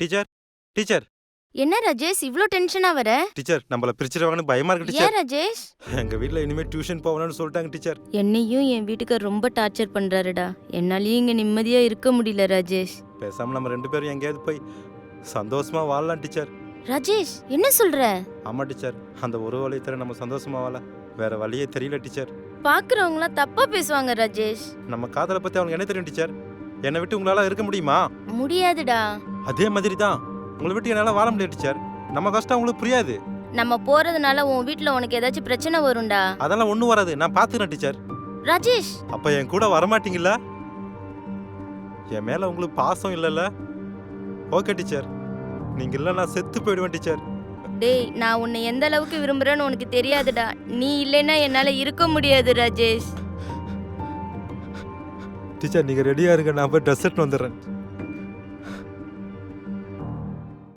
Teacher teacher என்ன ராஜேஷ் இவ்ளோ டென்ஷனா வர? டீச்சர் நம்மள பிரிச்சிருவாங்கன்னு பயமா இருக்கு ஏன் டீச்சர். ராஜேஷ்? எங்க வீட்ல இனிமே டியூஷன் போகணும்னு சொல்லிட்டாங்க டீச்சர். என்னையும் என் வீட்டுக்கு ரொம்ப டார்ச்சர் பண்றாருடா. என்னாலயும் இங்க நிம்மதியா இருக்க முடியல ராஜேஷ். பேசாம நம்ம 2 பேரும் எங்கேயாவது போய் சந்தோஷமா வாழலாம் டீச்சர். ராஜேஷ் என்ன சொல்ற? ஆமா டீச்சர், அந்த ஒரு வழியை தவிர நம்ம சந்தோஷமா வாழ வேற வழியே தெரியல டீச்சர். பாக்குறவங்களாம் தப்பா பேசுவாங்க ராஜேஷ். நம்ம காதலை பத்தி அவனுக்கு என்ன தெரியும் டீச்சர்? என்னை விட்டு உங்களால இருக்க முடியுமா? முடியாதுடா. அதே மாதிரி தான் உங்களை விட்டு என்னால வாழ முடியாது டீச்சர். நம்ம கஷ்டம் உங்களுக்கு புரியாது. நம்ம போறதுனால உன் வீட்ல உனக்கு ஏதாச்சும் பிரச்சனை வரும்டா. அதெல்லாம் ஒண்ணும் வராது, நான் பாத்துக்கிறேன் டீச்சர். ராஜேஷ் அப்ப என் கூட வரமாட்டீங்களா? என் மேல உங்களுக்கு பாசம் இல்லைல்ல? ஓகே டீச்சர், நீங்க இல்ல நான் செத்து போயிடுவேன் டீச்சர். டேய் நான் உன்னை எந்த அளவுக்கு விரும்புறேன்னு உனக்கு தெரியாதுடா. நீ இல்லைன்னா என்னால இருக்க முடியாது ராஜேஷ். டீச்சர் நீங்க ரெடியா இருங்க, நான் போய் ட்ரெஸ் எடுத்து வந்துடுறேன்.